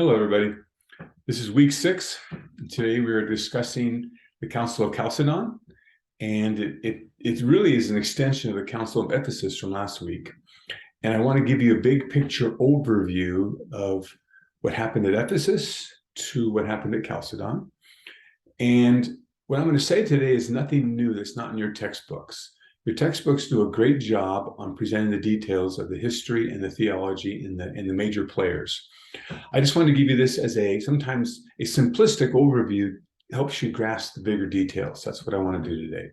Hello, everybody. This is week 6. Today we are discussing the Council of Chalcedon, and it really is an extension of the Council of Ephesus from last week. And I want to give you a big picture overview of what happened at Ephesus to what happened at Chalcedon. And what I'm going to say today is nothing new that's not in your textbooks. Your textbooks do a great job on presenting the details of the history and the theology in the major players. I just wanted to give you this as sometimes a simplistic overview helps you grasp the bigger details. That's what I want to do today.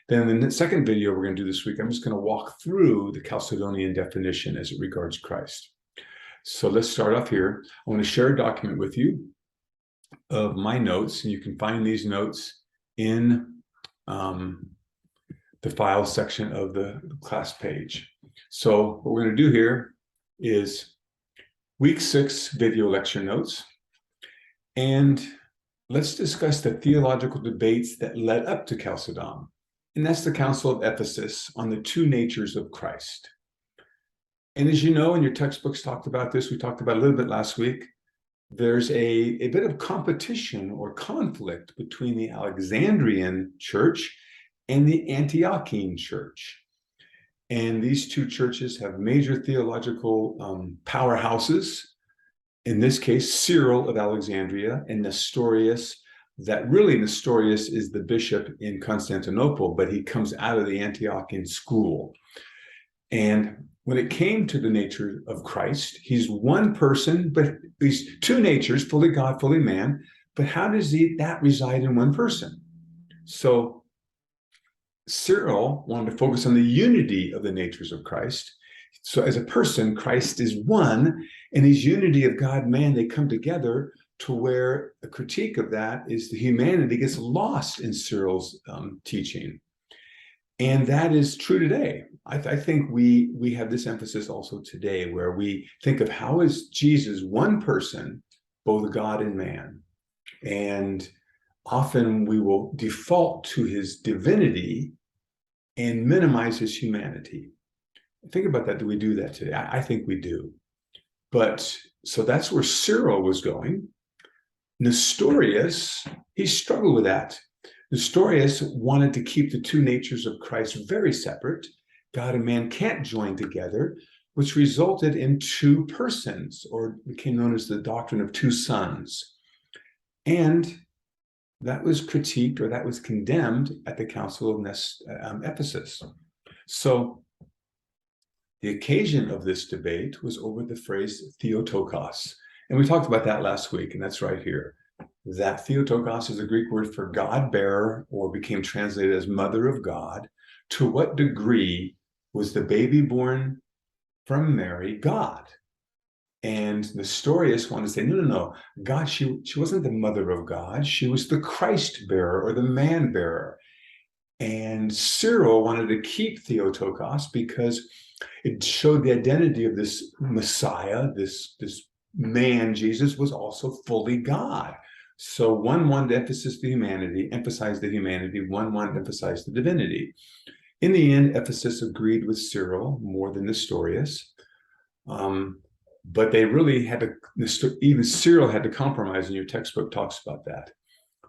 Then in the second video we're going to do this week, I'm just going to walk through the Chalcedonian definition as it regards Christ. So let's start off here. I want to share a document with you of my notes, and you can find these notes in the file section of the class page. So what we're going to do here is week 6 video lecture notes, and let's discuss the theological debates that led up to Chalcedon, and that's the Council of Ephesus on the two natures of Christ. And as you know, and your textbooks talked about this, we talked about it a little bit last week, there's a bit of competition or conflict between the Alexandrian church and the Antiochian church. And these two churches have major theological powerhouses. In this case, Cyril of Alexandria and Nestorius. Nestorius is the bishop in Constantinople, but he comes out of the Antiochian school. And when it came to the nature of Christ, he's one person, but he's two natures, fully God, fully man. But how does that reside in one person? So Cyril wanted to focus on the unity of the natures of Christ. So as a person, Christ is one, and his unity of God, man, they come together to where a critique of that is the humanity gets lost in Cyril's teaching. And that is true today. I think we have this emphasis also today, where we think of how is Jesus one person, both God and man. And often we will default to his divinity and minimize his humanity. Think about that. Do we do that today? I think we do. But so that's where Cyril was going. Nestorius, he struggled with that. Nestorius wanted to keep the two natures of Christ very separate. God and man can't join together, which resulted in two persons, or became known as the doctrine of two sons. And that was critiqued, or that was condemned at the Council of Ephesus. So the occasion of this debate was over the phrase theotokos. And we talked about that last week, and that's right here. That theotokos is a Greek word for God-bearer, or became translated as mother of God. To what degree was the baby born from Mary God? And Nestorius wanted to say, no. God, she wasn't the mother of God. She was the Christ bearer, or the man bearer. And Cyril wanted to keep Theotokos because it showed the identity of this Messiah, this man, Jesus, was also fully God. So one wanted to emphasize the humanity, one wanted to emphasize the divinity. In the end, Ephesus agreed with Cyril more than Nestorius. But they really had to, even Cyril had to compromise, and your textbook talks about that.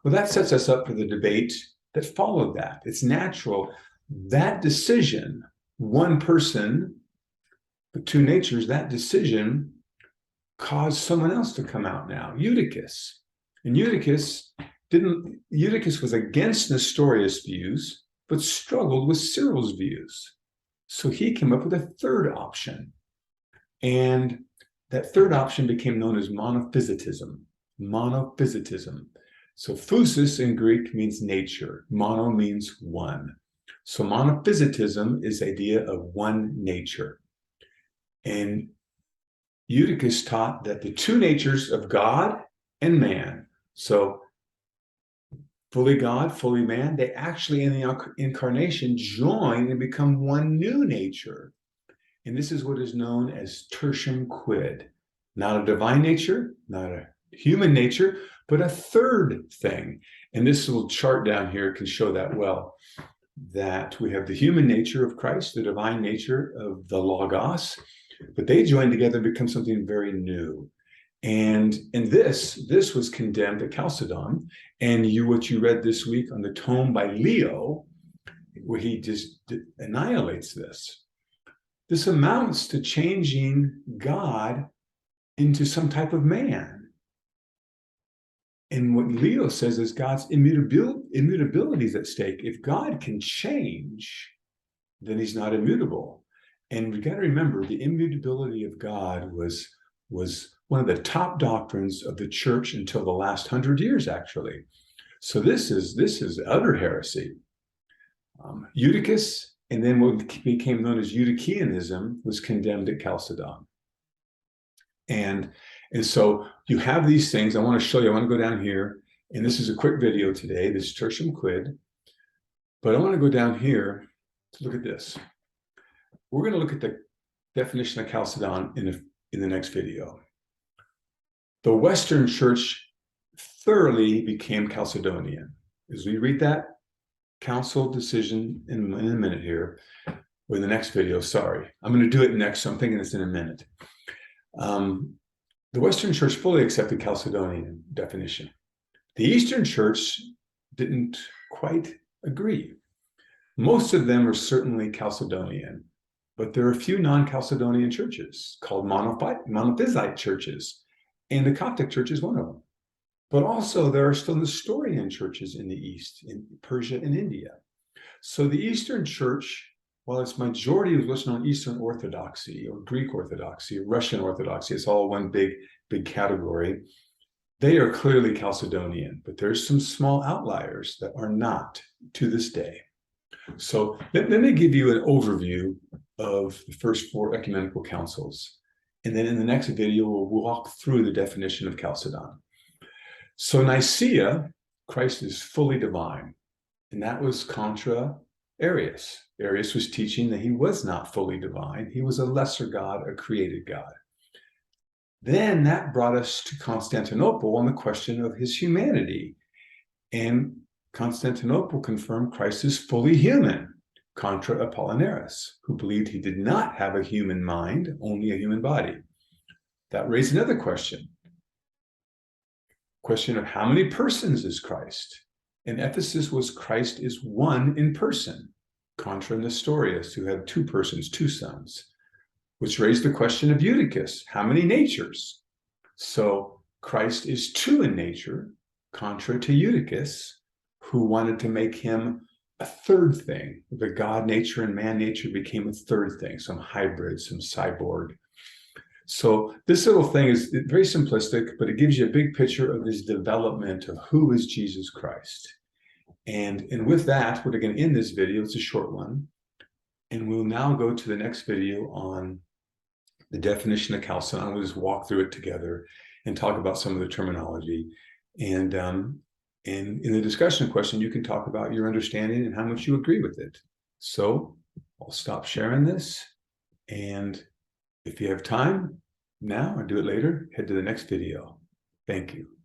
Well, that sets us up for the debate that followed that. It's natural. That decision, one person, but two natures, that decision caused someone else to come out now, Eutychus. And Eutychus was against Nestorius' views, but struggled with Cyril's views. So he came up with a third option. And that third option became known as monophysitism. Monophysitism. So physis in Greek means nature. Mono means one. So monophysitism is the idea of one nature. And Eutychus taught that the two natures of God and man, so fully God, fully man, they actually in the incarnation join and become one new nature. And this is what is known as tertium quid. Not a divine nature, not a human nature, but a third thing. And this little chart down here can show that well, that we have the human nature of Christ, the divine nature of the Logos, but they join together and become something very new. And this was condemned at Chalcedon. And what you read this week on the tome by Leo, where he just annihilates this. This amounts to changing God into some type of man. And what Leo says is God's immutability is at stake. If God can change, then he's not immutable. And we got to remember the immutability of God was one of the top doctrines of the church until the last 100 years, actually. So this is utter heresy. Eutychus, and then what became known as Eutychianism, was condemned at Chalcedon. And so you have these things. I want to show you. I want to go down here, and this is a quick video today. This is Tertium Quid. But I want to go down here to look at this. We're going to look at the definition of Chalcedon in the next video. The Western Church thoroughly became Chalcedonian. As we read that council decision in a minute here, or in the next video, sorry. I'm going to do it next, so I'm thinking it's in a minute. The Western Church fully accepted Chalcedonian definition. The Eastern Church didn't quite agree. Most of them are certainly Chalcedonian, but there are a few non-Chalcedonian churches called monophysite churches, and the Coptic Church is one of them. But also there are still Nestorian churches in the East, in Persia and India. So the Eastern Church, while its majority was listed on Eastern Orthodoxy or Greek Orthodoxy or Russian Orthodoxy, it's all one big category, they are clearly Chalcedonian, but there's some small outliers that are not to this day. So let me give you an overview of the first 4 ecumenical councils. And then in the next video, we'll walk through the definition of Chalcedon. So Nicaea, Christ is fully divine. And that was contra Arius. Arius was teaching that he was not fully divine. He was a lesser God, a created God. Then that brought us to Constantinople on the question of his humanity. And Constantinople confirmed Christ is fully human, contra Apollinaris, who believed he did not have a human mind, only a human body. That raised another question. Question of how many persons is Christ? In Ephesus was Christ is one in person, contra Nestorius, who had 2 persons, 2 sons, which raised the question of Eutychus, how many natures? So Christ is 2 in nature, contra to Eutychus, who wanted to make him a 3rd thing. The God nature and man nature became a 3rd thing, some hybrid, some cyborg. So this little thing is very simplistic, but it gives you a big picture of this development of who is Jesus Christ. And with that, we're going to end this video. It's a short one. And we'll now go to the next video on the definition of Chalcedon. We'll just walk through it together and talk about some of the terminology. And in the discussion question, you can talk about your understanding and how much you agree with it. So I'll stop sharing this. And if you have time now or do it later, head to the next video. Thank you.